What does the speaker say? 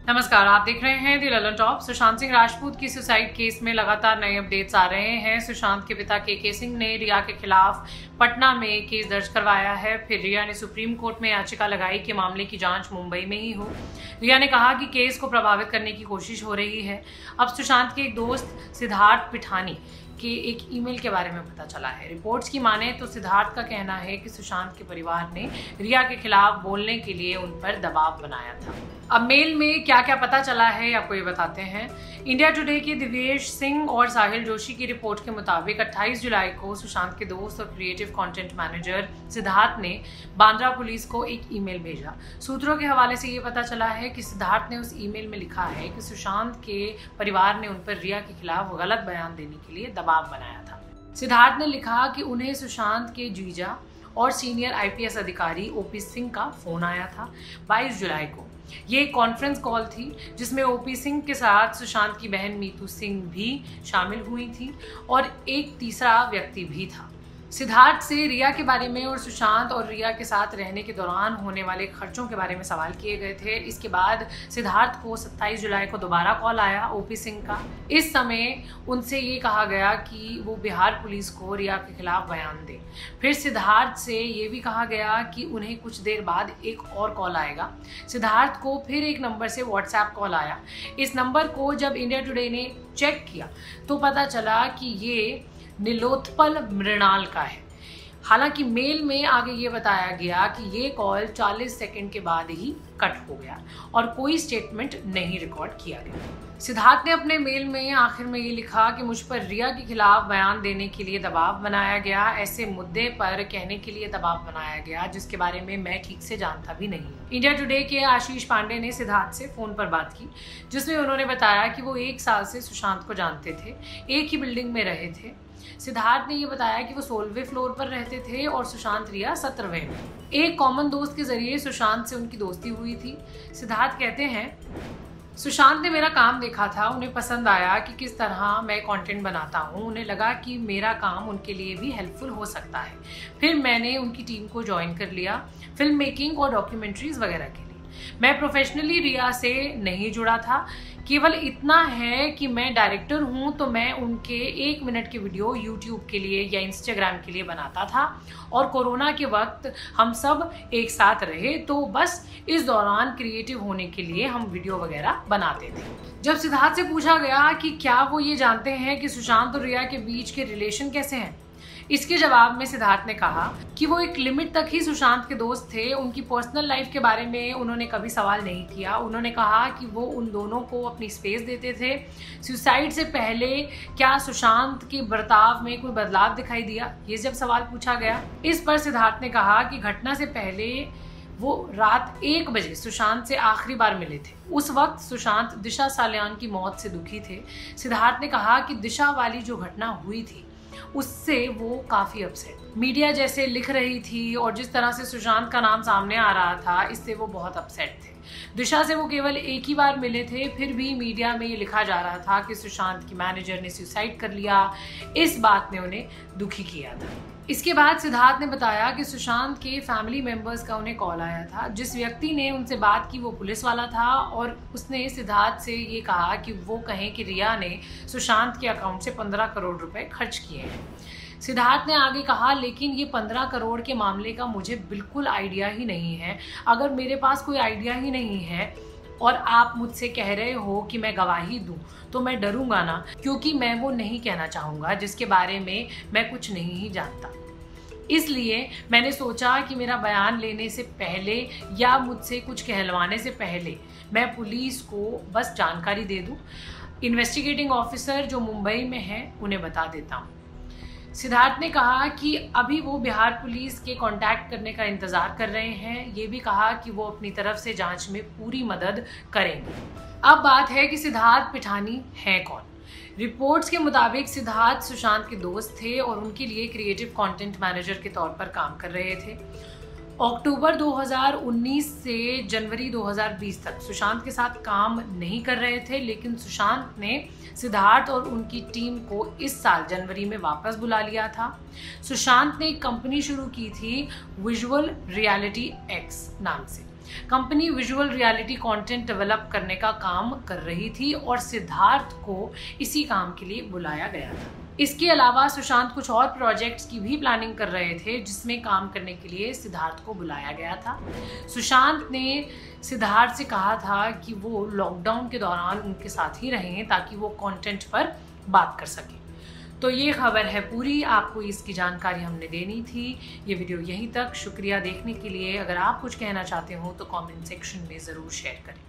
नमस्कार, आप देख रहे हैं दी ललन टॉप। सुशांत सिंह राजपूत की सुसाइड केस में लगातार नए अपडेट्स आ रहे हैं। सुशांत के पिता के सिंह ने रिया के खिलाफ पटना में केस दर्ज करवाया है। फिर रिया ने सुप्रीम कोर्ट में याचिका लगाई कि मामले की जांच मुंबई में ही हो। रिया ने कहा कि केस को प्रभावित करने की कोशिश हो रही है। अब सुशांत के एक दोस्त सिद्धार्थ पिठानी के एक ईमेल के बारे में पता चला है। रिपोर्ट्स की माने तो सिद्धार्थ का कहना है कि सुशांत के परिवार ने रिया के खिलाफ बोलने के लिए उन पर दबाव बनाया था। अब मेल में क्या क्या पता चला है आपको ये बताते हैं। इंडिया टुडे के दिव्येश सिंह और साहिल जोशी की रिपोर्ट के मुताबिक 28 जुलाई को सुशांत के दोस्त और क्रिएटिव कंटेंट मैनेजर सिद्धार्थ ने बांद्रा पुलिस को एक ईमेल भेजा। सूत्रों के हवाले से ये पता चला है कि सिद्धार्थ ने उस ईमेल में लिखा है कि सुशांत के परिवार ने उन पर रिया के खिलाफ गलत बयान देने के लिए दबाव बनाया था। सिद्धार्थ ने लिखा कि उन्हें सुशांत के जीजा और सीनियर आईपीएस अधिकारी ओपी सिंह का फोन आया था 22 जुलाई को। ये एक कॉन्फ्रेंस कॉल थी जिसमें ओपी सिंह के साथ सुशांत की बहन मीतू सिंह भी शामिल हुई थी और एक तीसरा व्यक्ति भी था। सिद्धार्थ से रिया के बारे में और सुशांत और रिया के साथ रहने के दौरान होने वाले खर्चों के बारे में सवाल किए गए थे। इसके बाद सिद्धार्थ को 27 जुलाई को दोबारा कॉल आया ओपी सिंह का। इस समय उनसे ये कहा गया कि वो बिहार पुलिस को रिया के खिलाफ बयान दे। फिर सिद्धार्थ से ये भी कहा गया कि उन्हें कुछ देर बाद एक और कॉल आएगा। सिद्धार्थ को फिर एक नंबर से व्हाट्सएप कॉल आया। इस नंबर को जब इंडिया टुडे ने चेक किया तो पता चला कि ये नीलोत्पल मृणाल का है। हालांकि मेल में आगे ये बताया गया कि ये कॉल 40 सेकंड के बाद ही कट हो गया और कोई स्टेटमेंट नहीं रिकॉर्ड किया गया। सिद्धार्थ ने अपने मेल में आखिर में ये लिखा कि मुझ पर रिया के खिलाफ बयान देने के लिए दबाव बनाया गया, ऐसे मुद्दे पर कहने के लिए दबाव बनाया गया जिसके बारे में मैं ठीक से जानता भी नहीं। इंडिया टुडे के आशीष पांडे ने सिद्धार्थ से फोन पर बात की जिसमें उन्होंने बताया कि वो 1 साल से सुशांत को जानते थे, एक ही बिल्डिंग में रहे थे। सिद्धार्थ ने ये बताया कि वो 16वें फ्लोर पर रहते थे और सुशांत रिया 17वें में। एक कॉमन दोस्त के जरिए सुशांत से उनकी दोस्ती हुई थी। सिद्धार्थ कहते हैं, सुशांत ने मेरा काम देखा था, उन्हें पसंद आया कि किस तरह मैं कंटेंट बनाता हूँ, उन्हें लगा कि मेरा काम उनके लिए भी हेल्पफुल हो सकता है। फिर मैंने उनकी टीम को ज्वाइन कर लिया फिल्म मेकिंग और डॉक्यूमेंट्रीज वगैरह के लिए। मैं प्रोफेशनली रिया से नहीं जुड़ा था, केवल इतना है कि मैं डायरेक्टर हूँ तो मैं उनके 1 मिनट की वीडियो यूट्यूब के लिए या इंस्टाग्राम के लिए बनाता था और कोरोना के वक्त हम सब एक साथ रहे तो बस इस दौरान क्रिएटिव होने के लिए हम वीडियो वगैरह बनाते थे। जब सिद्धार्थ से पूछा गया कि क्या वो ये जानते हैं कि सुशांत और रिया के बीच के रिलेशन कैसे हैं, इसके जवाब में सिद्धार्थ ने कहा कि वो एक लिमिट तक ही सुशांत के दोस्त थे। उनकी पर्सनल लाइफ के बारे में उन्होंने कभी सवाल नहीं किया। उन्होंने कहा कि वो उन दोनों को अपनी स्पेस देते थे। सुसाइड से पहले क्या सुशांत के बर्ताव में कोई बदलाव दिखाई दिया, ये जब सवाल पूछा गया, इस पर सिद्धार्थ ने कहा कि घटना से पहले वो रात 1 बजे सुशांत से आखिरी बार मिले थे। उस वक्त सुशांत दिशा सालियान की मौत से दुखी थे। सिद्धार्थ ने कहा कि दिशा वाली जो घटना हुई थी उससे वो काफी अपसेट, मीडिया जैसे लिख रही थी और जिस तरह से सुशांत का नाम सामने आ रहा था इससे वो बहुत अपसेट थे। दिशा से वो केवल एक ही बार मिले थे, फिर भी मीडिया में ये लिखा जा रहा था कि सुशांत की मैनेजर ने सुसाइड कर लिया। इस बात ने उन्हें दुखी किया था। इसके बाद सिद्धार्थ ने बताया कि सुशांत के फैमिली मेंबर्स का उन्हें कॉल आया था। जिस व्यक्ति ने उनसे बात की वो पुलिस वाला था और उसने सिद्धार्थ से ये कहा कि वो कहें कि रिया ने सुशांत के अकाउंट से 15 करोड़ रुपए खर्च किए हैं। सिद्धार्थ ने आगे कहा, लेकिन ये 15 करोड़ के मामले का मुझे बिल्कुल आइडिया ही नहीं है। अगर मेरे पास कोई आइडिया ही नहीं है और आप मुझसे कह रहे हो कि मैं गवाही दूं तो मैं डरूंगा ना, क्योंकि मैं वो नहीं कहना चाहूँगा जिसके बारे में मैं कुछ नहीं ही जानता। इसलिए मैंने सोचा कि मेरा बयान लेने से पहले या मुझसे कुछ कहलवाने से पहले मैं पुलिस को बस जानकारी दे दूं। इन्वेस्टिगेटिंग ऑफिसर जो मुंबई में है उन्हें बता देता हूँ। सिद्धार्थ ने कहा कि अभी वो बिहार पुलिस के कांटेक्ट करने का इंतजार कर रहे हैं। ये भी कहा कि वो अपनी तरफ से जांच में पूरी मदद करेंगे। अब बात है कि सिद्धार्थ पिठानी हैं कौन। रिपोर्ट्स के मुताबिक सिद्धार्थ सुशांत के दोस्त थे और उनके लिए क्रिएटिव कंटेंट मैनेजर के तौर पर काम कर रहे थे। अक्टूबर 2019 से जनवरी 2020 तक सुशांत के साथ काम नहीं कर रहे थे, लेकिन सुशांत ने सिद्धार्थ और उनकी टीम को इस साल जनवरी में वापस बुला लिया था। सुशांत ने एक कंपनी शुरू की थी विजुअल रियलिटी एक्स नाम से। Company visual reality content develop करने का काम कर रही थी और सिद्धार्थ को इसी काम के लिए बुलाया गया था। इसके अलावा सुशांत कुछ और प्रोजेक्ट्स की भी प्लानिंग कर रहे थे जिसमें काम करने के लिए सिद्धार्थ को बुलाया गया था। सुशांत ने सिद्धार्थ से कहा था कि वो लॉकडाउन के दौरान उनके साथ ही रहें ताकि वो कंटेंट पर बात कर सकें। तो ये खबर है पूरी, आपको इसकी जानकारी हमने देनी थी। ये वीडियो यहीं तक। शुक्रिया देखने के लिए। अगर आप कुछ कहना चाहते हो तो कमेंट सेक्शन में ज़रूर शेयर करें।